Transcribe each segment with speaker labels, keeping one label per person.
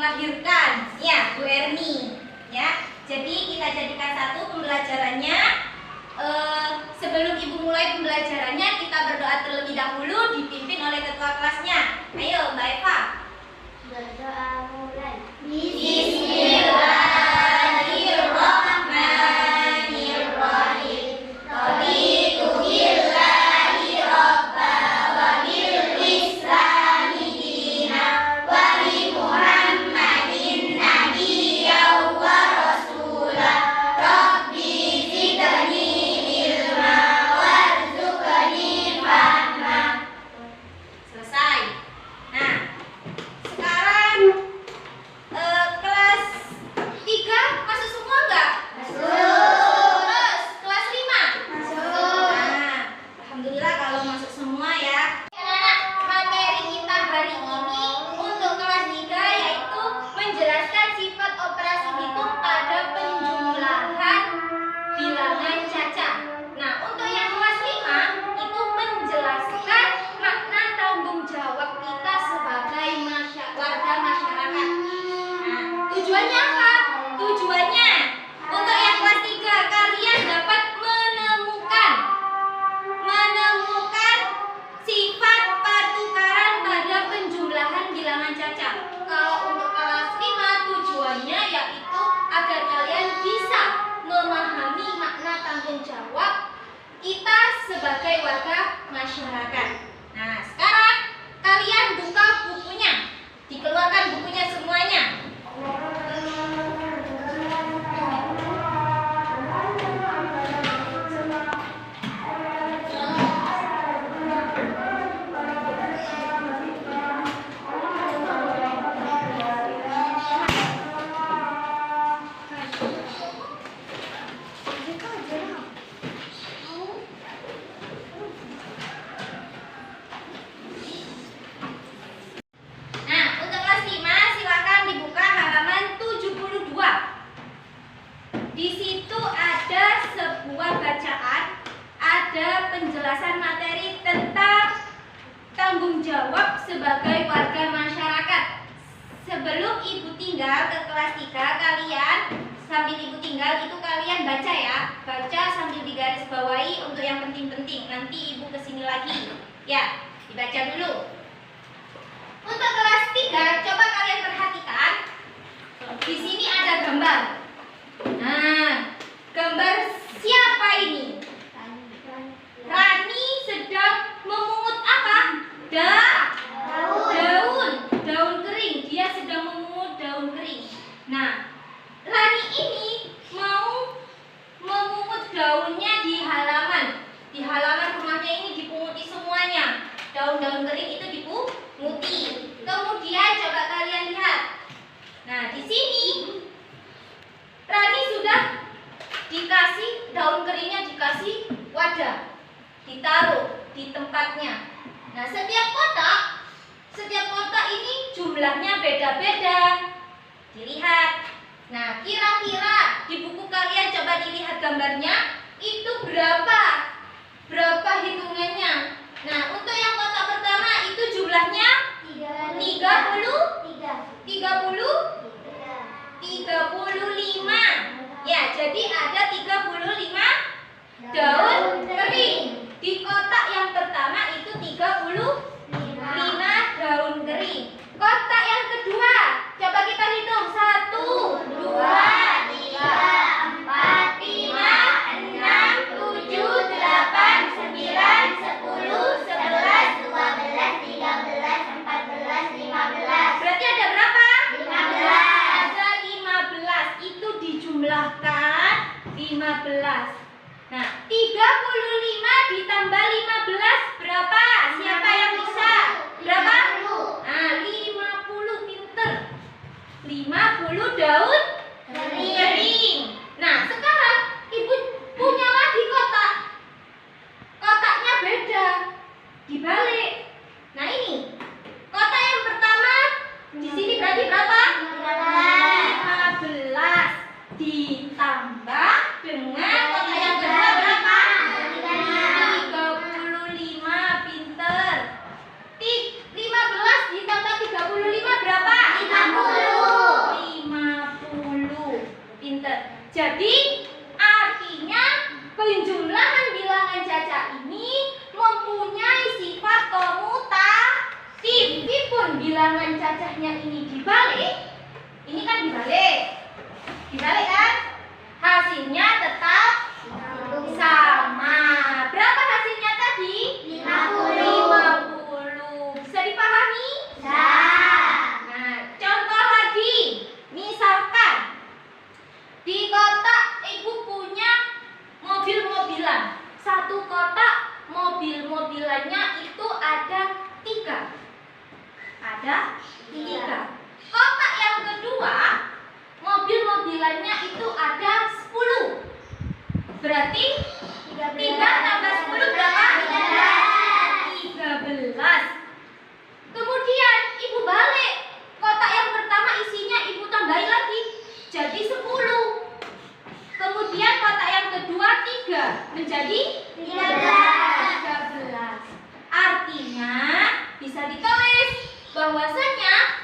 Speaker 1: melahirkan, ya Bu Erni, ya. Jadi kita jadikan satu pembelajarannya. Sebelum Ibu mulai pembelajarannya, kita berdoa terlebih dahulu dipimpin oleh ketua kelasnya. Ayo Mbak Eva.
Speaker 2: Berdoa mulai.
Speaker 1: Bismillahirrahmanirrahim. Raditu billahi robba wa bil islami dina wa bi Muhammadin nabiyya wa rasula. Rabbi zidni ilma warzuqni fahma. Selesai. Nah, sekarang kelas 3 masuk semua enggak? Masuk. Terus kelas 5? Masuk. Nah, alhamdulillah kalau masuk semua ya. Anak, materi kita hari ini untuk kelas 3 yaitu menjelaskan sifat operasi hitung pada penjumlahan bilangan cacat. Nah, untuk yang kelas 5 itu menjelaskan makna tanggung jawab kita sebagai warga masyarakat. Nah, tujuannya apa? Tujuannya untuk yang kelas 3 kalian dapat menemukan sifat pertukaran pada penjumlahan bilangan cacat. Kalau untuk kelas 5 tujuannya yaitu agar kalian bisa memahami makna tanggung jawab kita sebagai warga masyarakat. Nah, sekarang kalian buka bukunya. Dikeluarkan bukunya semuanya. Nah, untuk kelas 5 silakan dibuka halaman 72. Di situ ada sebuah bacaan, ada penjelasan materi tentang tanggung jawab sebagai warga masyarakat. Sebelum Ibu tinggal ke kelas 3, kalian sambil Ibu tinggal itu kalian baca ya. Baca sambil digarisbawahi untuk yang penting-penting. Nanti Ibu kesini lagi. Ya, dibaca dulu. Untuk kelas 3, coba kalian perhatikan. Di sini ada gambar. Nah, gambar siapa ini? Rani sedang memungut apa? Daun kering. Dia sedang memungut daun kering. Nah, Rani ini mau memungut daunnya di halaman. Di halaman rumahnya ini dipunguti semuanya. Daun-daun kering itu dipunguti. Kemudian coba kalian lihat. Nah, di sini Rani sudah dikasih daun keringnya, dikasih wadah, ditaruh di tempatnya. Nah, setiap kotak ini jumlahnya beda-beda. Dilihat. Nah, kira-kira di buku kalian coba dilihat gambarnya, itu berapa hitungannya? Nah, untuk yang kotak pertama itu jumlahnya 35. Ya, jadi ada 35 daun kering. Di kotak yang pertama itu 35 daun kering. Kotak yang kedua, coba kita hitung. 1, 2, 3, 4, 5, 6, 7, 8, 9, 10, 11, 12, 13, 14, 15. Berarti ada berapa? 15. Ada 15. Itu dijumlahkan 15. Nah, 35 ditambah 15 berapa? Siapa yang bisa? Berapa? Nah, 50. Pinter. 50 daun kering. Nah, sekarang Ibu punya lagi kotak. Kotaknya beda. Dibalik. Nah, ini. Kotak yang pertama di sini berarti berapa? 15 ditambah dengan kotak yang kedua berapa? Meskipun bilangan cacahnya ini dibalik, ini kan dibalik kan? Hasilnya tetap sama. Berapa hasilnya tadi? 50. Bisa dipahami? Nah, contoh lagi. Misalkan di kotak ibu punya mobil-mobilan. Satu kotak mobil-mobilannya itu ada 3. Kotak yang kedua, mobil-mobilannya itu ada 10. Berarti 3 tambah 10 berapa? 13. Kemudian ibu balik. Kotak yang pertama isinya ibu tambahin lagi. Jadi 10. Kemudian kotak yang kedua 3. Menjadi 13. Artinya bisa ditulis bahwasanya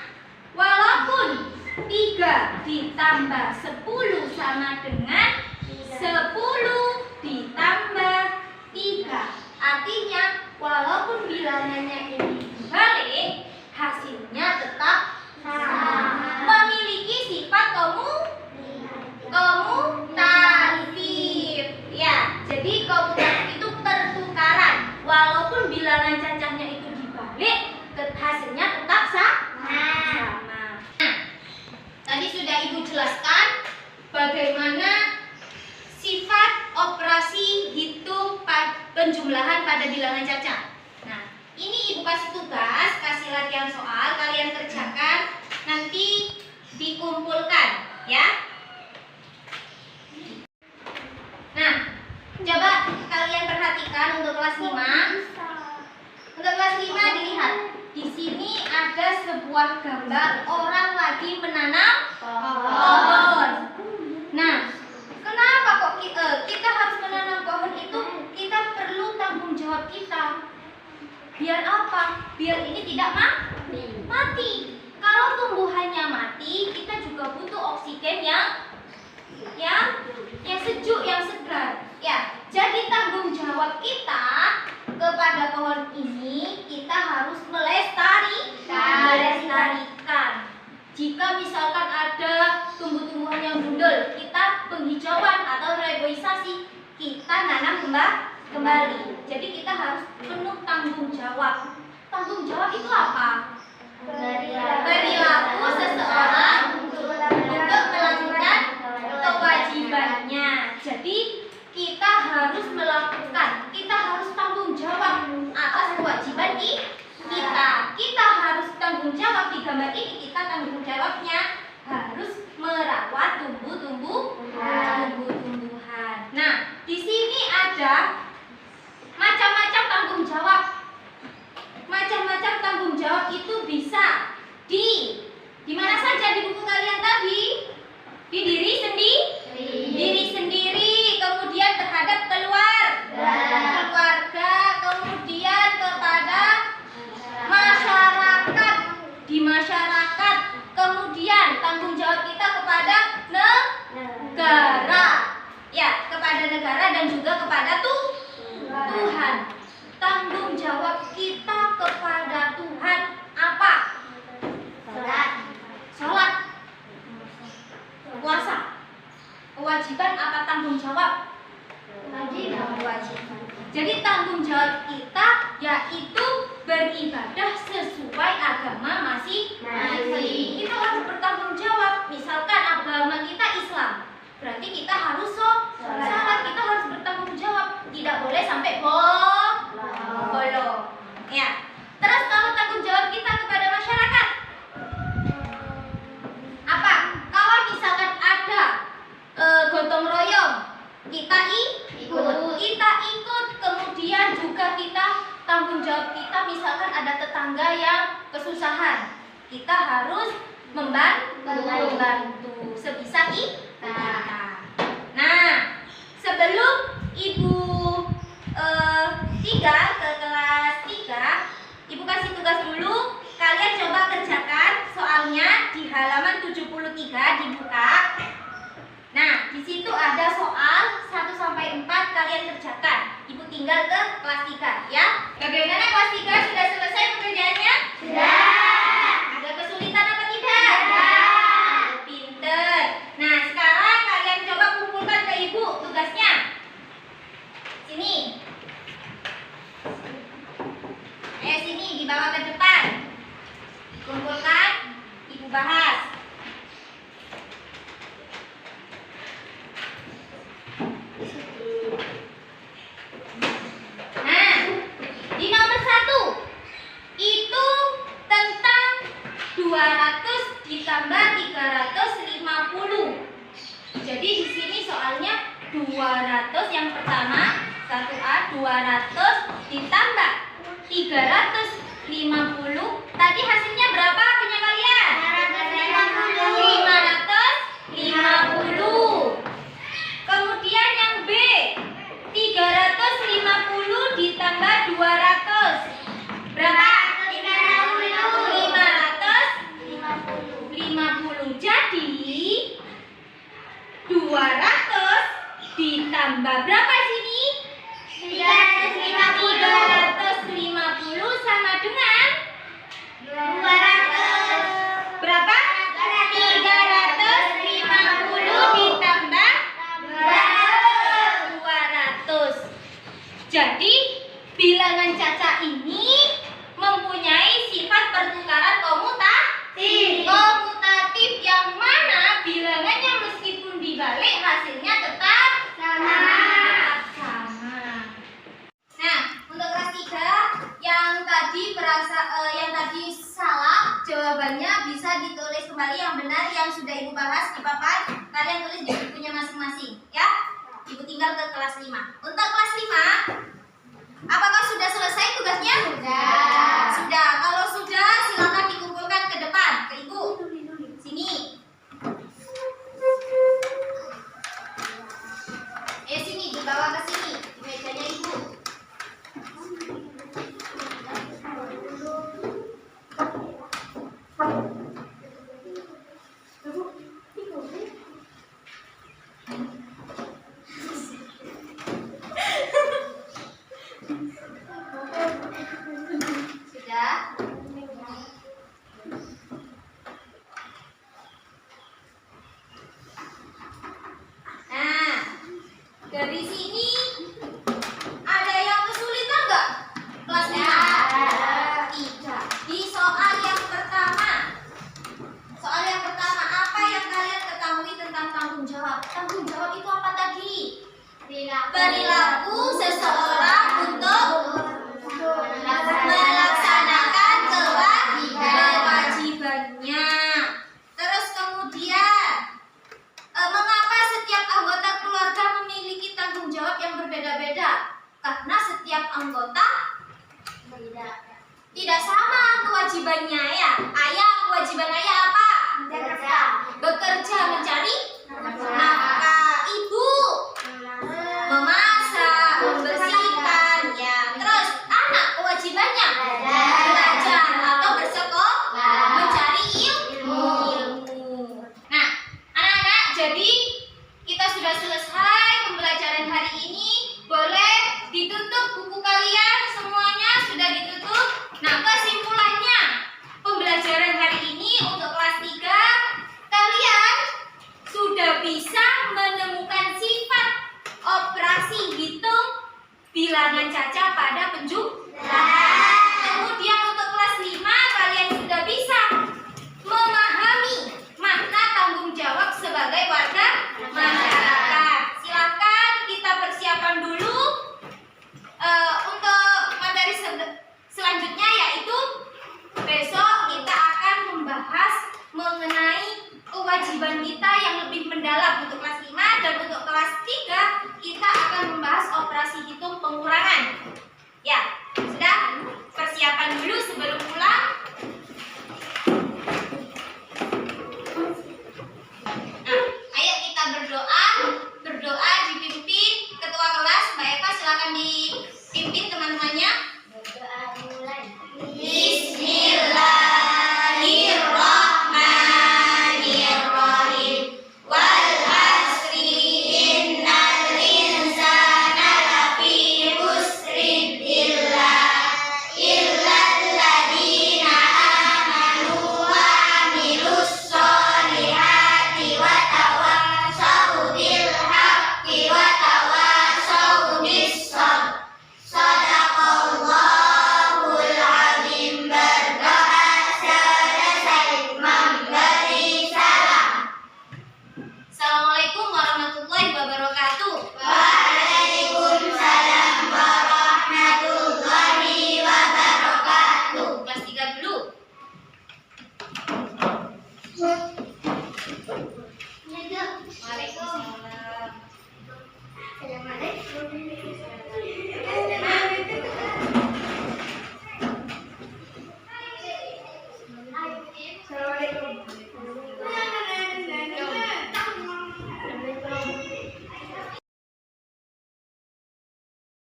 Speaker 1: walaupun 3 ditambah 10 sama dengan 10 ditambah 3. Artinya walaupun bilangannya ini dibalik, hasilnya tetap sama. Memiliki sifat komutatif. Ya, jadi komutatif itu pertukaran. Walaupun bilangan cacahnya itu dibalik, hasilnya tetap sama. Nah, tadi sudah ibu jelaskan bagaimana sifat operasi hitung penjumlahan pada bilangan cacah. Nah, ini ibu kasih tugas, kasih latihan soal, kalian kerjakan, nanti dikumpulkan, ya. Nah, coba kalian perhatikan untuk kelas 5. Untuk kelas 5 dilihat. Di sini ada sebuah gambar orang lagi menanam pohon. Nah, kenapa kok kita harus menanam pohon itu? Kita perlu tanggung jawab kita. Biar apa? Biar ini tidak mati. Kalau tumbuhannya mati, kita juga butuh oksigen yang sejuk, yang segar. Ya, jadi tanggung jawab kita kepada pohon ini, kita harus melestarikan. Jika misalkan ada tumbuh-tumbuhan yang gundul, kita penghijauan atau reboisasi, kita nanam kembali. Jadi kita harus penuh tanggung jawab. Tanggung jawab itu apa? Perilaku seseorang untuk melakukan kewajibannya. Jadi kita harus melakukan, kita harus tanggung jawab atas kewajiban kita. Kita harus tanggung jawab di gambar ini. Kita tanggung jawabnya harus merawat tumbuh-tumbuhan. Nah, di sini ada macam-macam tanggung jawab. Macam-macam tanggung jawab itu bisa di mana saja di buku kalian tadi? Di diri sendiri, kemudian terhadap keluarga, kemudian kepada masyarakat, di masyarakat, kemudian tanggung jawab kita kepada negara, ya, kepada negara dan juga kepada Tuhan. Tanggung jawab kita kepada Tuhan apa? Sholat, puasa. Kewajiban apa tanggung jawab? Kewajiban. Jadi tanggung jawab kita yaitu beribadah sesuai agama masing-masing. Kita harus bertanggung jawab. Misalkan agama kita Islam, berarti kita harus sholat. Kita harus bertanggung jawab. Tidak boleh sampai bolong. Ya. Terus kalau tanggung jawab kita kepada masyarakat apa? Kalau misalkan ada gotong royong, kita ikut. Kemudian juga kita tanggung jawab kita, misalkan ada tetangga yang kesusahan, kita harus membantu sebisa kita. Nah, sebelum ibu tinggal ke kelas 3, ibu kasih tugas dulu. Kalian coba kerjakan soalnya di halaman 73 dibuka. Nah, di situ ada soal 1 sampai 4 kalian kerjakan. Ibu tinggal ke kelas 3 ya. Bagaimana kelas 3 sudah selesai pekerjaannya?
Speaker 2: Sudah.
Speaker 1: bahas. Nah, di nomor 1 itu tentang 200 ditambah 350. Jadi di sini soalnya 200 yang pertama 1A 200 ditambah 350. Tadi hasilnya berapa punya kalian? 550. Kemudian yang B 350 ditambah 200 berapa? 550. Jadi 200 ditambah berapa sini? 350 sama dengan
Speaker 2: 200.
Speaker 1: berapa? 350 ditambah 200. Jadi bilangan Caca ini mempunyai sifat pertukaran komutatif yang mana bilangannya meskipun dibalik hasilnya tetap sama. Nah, untuk kelas 3 yang tadi salah jawabannya bisa ditulis kembali, yang benar yang sudah Ibu bahas di papan kalian tulis di bukunya masing-masing ya. Ibu tinggal ke kelas 5. Untuk kelas 5 apakah sudah selesai tugasnya? Sudah. Kalau sudah silakan dikumpulkan ke depan ke Ibu. Sini. Sini dibawa ke sini di mejanya Ibu.